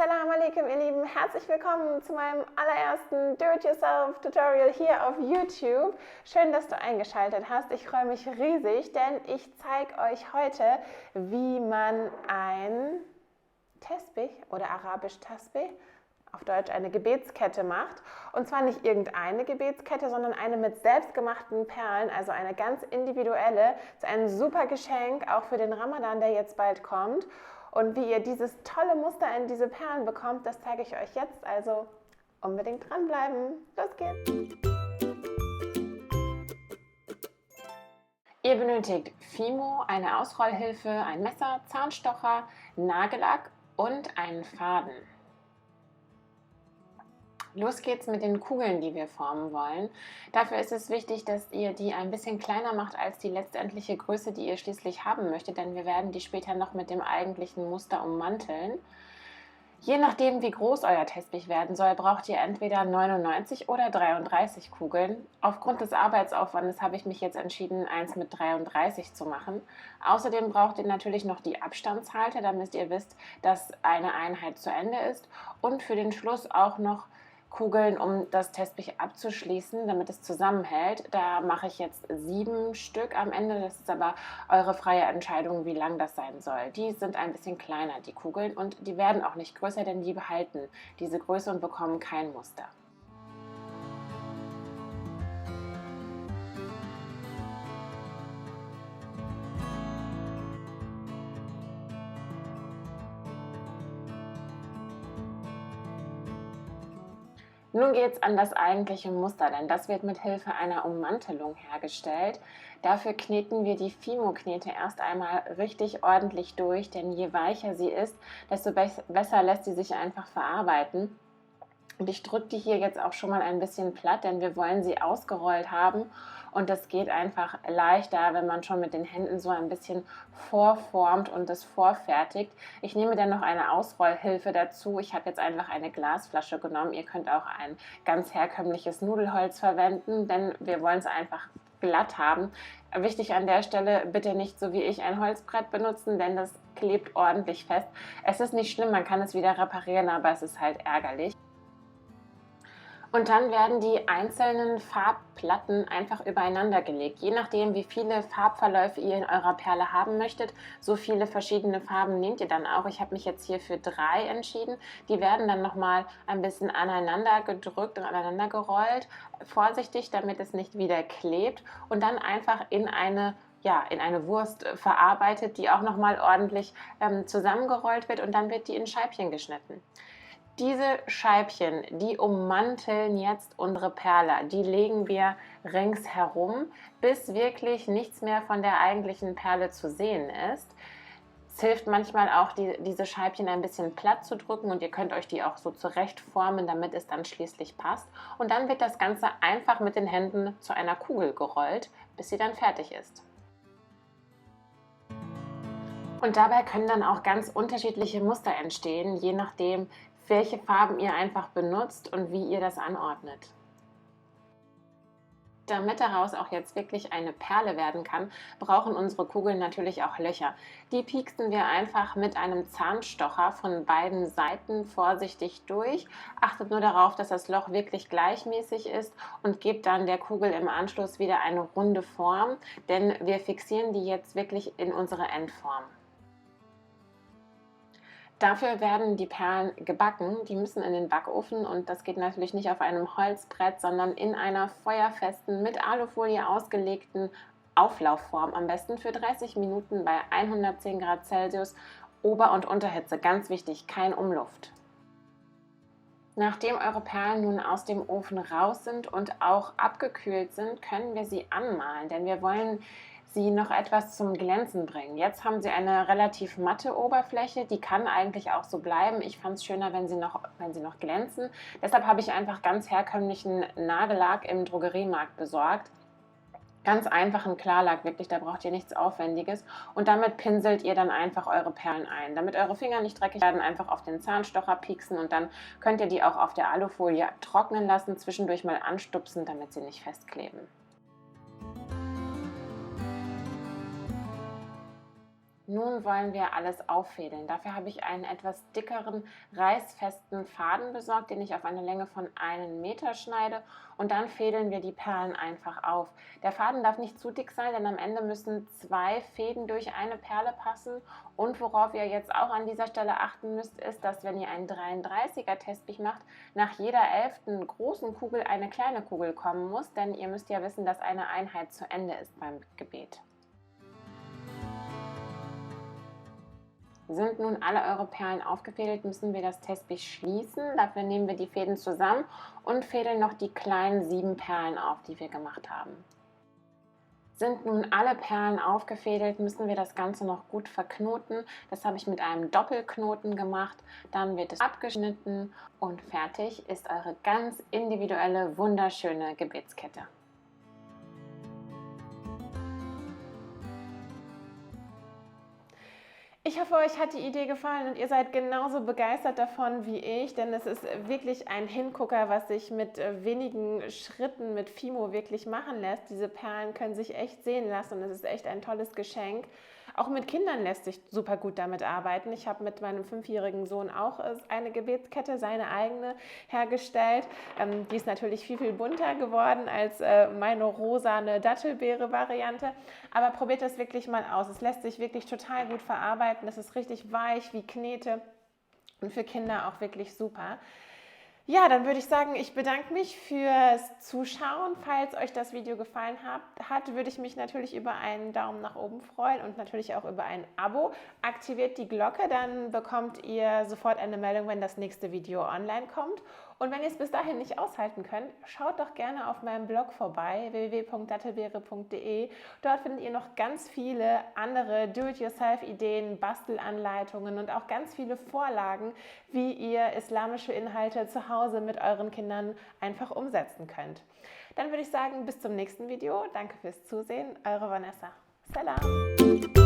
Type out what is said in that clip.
Assalamu alaikum, ihr Lieben. Herzlich willkommen zu meinem allerersten Do-it-yourself-Tutorial hier auf YouTube. Schön, dass du eingeschaltet hast. Ich freue mich riesig, denn ich zeige euch heute, wie man ein Tesbih oder arabisch Tasbih, auf Deutsch eine Gebetskette macht. Und zwar nicht irgendeine Gebetskette, sondern eine mit selbstgemachten Perlen, also eine ganz individuelle. Das ist ein super Geschenk, auch für den Ramadan, der jetzt bald kommt. Und wie ihr dieses tolle Muster in diese Perlen bekommt, das zeige ich euch jetzt. Also unbedingt dranbleiben. Los geht's! Ihr benötigt Fimo, eine Ausrollhilfe, ein Messer, Zahnstocher, Nagellack und einen Faden. Los geht's mit den Kugeln, die wir formen wollen. Dafür ist es wichtig, dass ihr die ein bisschen kleiner macht als die letztendliche Größe, die ihr schließlich haben möchtet, denn wir werden die später noch mit dem eigentlichen Muster ummanteln. Je nachdem, wie groß euer Tesbih werden soll, braucht ihr entweder 99 oder 33 Kugeln. Aufgrund des Arbeitsaufwandes habe ich mich jetzt entschieden, eins mit 33 zu machen. Außerdem braucht ihr natürlich noch die Abstandshalter, damit ihr wisst, dass eine Einheit zu Ende ist. Und für den Schluss auch noch Kugeln, um das Tesbih abzuschließen, damit es zusammenhält. Da mache ich jetzt 7 Stück am Ende. Das ist aber eure freie Entscheidung, wie lang das sein soll. Die sind ein bisschen kleiner, die Kugeln, und die werden auch nicht größer, denn die behalten diese Größe und bekommen kein Muster. Nun geht es an das eigentliche Muster, denn das wird mit Hilfe einer Ummantelung hergestellt. Dafür kneten wir die Fimo-Knete erst einmal richtig ordentlich durch, denn je weicher sie ist, desto besser lässt sie sich einfach verarbeiten. Und ich drücke die hier jetzt auch schon mal ein bisschen platt, denn wir wollen sie ausgerollt haben. Und das geht einfach leichter, wenn man schon mit den Händen so ein bisschen vorformt und das vorfertigt. Ich nehme dann noch eine Ausrollhilfe dazu. Ich habe jetzt einfach eine Glasflasche genommen. Ihr könnt auch ein ganz herkömmliches Nudelholz verwenden, denn wir wollen es einfach glatt haben. Wichtig an der Stelle, bitte nicht so wie ich ein Holzbrett benutzen, denn das klebt ordentlich fest. Es ist nicht schlimm, man kann es wieder reparieren, aber es ist halt ärgerlich. Und dann werden die einzelnen Farbplatten einfach übereinander gelegt. Je nachdem, wie viele Farbverläufe ihr in eurer Perle haben möchtet, so viele verschiedene Farben nehmt ihr dann auch. Ich habe mich jetzt hier für 3 entschieden. Die werden dann nochmal ein bisschen aneinander gedrückt und aneinander gerollt. Vorsichtig, damit es nicht wieder klebt. Und dann einfach in eine Wurst verarbeitet, die auch nochmal ordentlich zusammengerollt wird, und dann wird die in Scheibchen geschnitten. Diese Scheibchen, die ummanteln jetzt unsere Perle. Die legen wir ringsherum, bis wirklich nichts mehr von der eigentlichen Perle zu sehen ist. Es hilft manchmal auch, diese Scheibchen ein bisschen platt zu drücken, und ihr könnt euch die auch so zurecht formen, damit es dann schließlich passt. Und dann wird das Ganze einfach mit den Händen zu einer Kugel gerollt, bis sie dann fertig ist. Und dabei können dann auch ganz unterschiedliche Muster entstehen, je nachdem, welche Farben ihr einfach benutzt und wie ihr das anordnet. Damit daraus auch jetzt wirklich eine Perle werden kann, brauchen unsere Kugeln natürlich auch Löcher. Die pieksen wir einfach mit einem Zahnstocher von beiden Seiten vorsichtig durch. Achtet nur darauf, dass das Loch wirklich gleichmäßig ist, und gebt dann der Kugel im Anschluss wieder eine runde Form, denn wir fixieren die jetzt wirklich in unsere Endform. Dafür werden die Perlen gebacken. Die müssen in den Backofen, und das geht natürlich nicht auf einem Holzbrett, sondern in einer feuerfesten, mit Alufolie ausgelegten Auflaufform. Am besten für 30 Minuten bei 110 Grad Celsius, Ober- und Unterhitze. Ganz wichtig, kein Umluft. Nachdem eure Perlen nun aus dem Ofen raus sind und auch abgekühlt sind, können wir sie anmalen, denn wir wollen sie noch etwas zum Glänzen bringen. Jetzt haben sie eine relativ matte Oberfläche, die kann eigentlich auch so bleiben. Ich fand es schöner, wenn sie noch glänzen. Deshalb habe ich einfach ganz herkömmlichen Nagellack im Drogeriemarkt besorgt. Ganz einfachen Klarlack, wirklich, da braucht ihr nichts Aufwendiges. Und damit pinselt ihr dann einfach eure Perlen ein. Damit eure Finger nicht dreckig werden, einfach auf den Zahnstocher pieksen, und dann könnt ihr die auch auf der Alufolie trocknen lassen, zwischendurch mal anstupsen, damit sie nicht festkleben. Nun wollen wir alles auffädeln. Dafür habe ich einen etwas dickeren, reißfesten Faden besorgt, den ich auf eine Länge von 1 Meter schneide, und dann fädeln wir die Perlen einfach auf. Der Faden darf nicht zu dick sein, denn am Ende müssen 2 Fäden durch eine Perle passen. Und worauf ihr jetzt auch an dieser Stelle achten müsst, ist, dass wenn ihr einen 33er Tespich macht, nach jeder 11. großen Kugel eine kleine Kugel kommen muss, denn ihr müsst ja wissen, dass eine Einheit zu Ende ist beim Gebet. Sind nun alle eure Perlen aufgefädelt, müssen wir das Tespich schließen. Dafür nehmen wir die Fäden zusammen und fädeln noch die kleinen 7 Perlen auf, die wir gemacht haben. Sind nun alle Perlen aufgefädelt, müssen wir das Ganze noch gut verknoten. Das habe ich mit einem Doppelknoten gemacht. Dann wird es abgeschnitten und fertig ist eure ganz individuelle, wunderschöne Gebetskette. Ich hoffe, euch hat die Idee gefallen und ihr seid genauso begeistert davon wie ich, denn es ist wirklich ein Hingucker, was sich mit wenigen Schritten mit Fimo wirklich machen lässt. Diese Perlen können sich echt sehen lassen und es ist echt ein tolles Geschenk. Auch mit Kindern lässt sich super gut damit arbeiten. Ich habe mit meinem 5-jährigen Sohn auch eine Gebetskette, seine eigene, hergestellt. Die ist natürlich viel, viel bunter geworden als meine rosane Dattelbeere-Variante. Aber probiert das wirklich mal aus. Es lässt sich wirklich total gut verarbeiten. Es ist richtig weich wie Knete und für Kinder auch wirklich super. Ja, dann würde ich sagen, ich bedanke mich fürs Zuschauen. Falls euch das Video gefallen hat, würde ich mich natürlich über einen Daumen nach oben freuen und natürlich auch über ein Abo. Aktiviert die Glocke, dann bekommt ihr sofort eine Meldung, wenn das nächste Video online kommt. Und wenn ihr es bis dahin nicht aushalten könnt, schaut doch gerne auf meinem Blog vorbei, www.dattelbeere.de. Dort findet ihr noch ganz viele andere Do-it-yourself-Ideen, Bastelanleitungen und auch ganz viele Vorlagen, wie ihr islamische Inhalte zu Hause mit euren Kindern einfach umsetzen könnt. Dann würde ich sagen, bis zum nächsten Video. Danke fürs Zusehen. Eure Vanessa. Salam.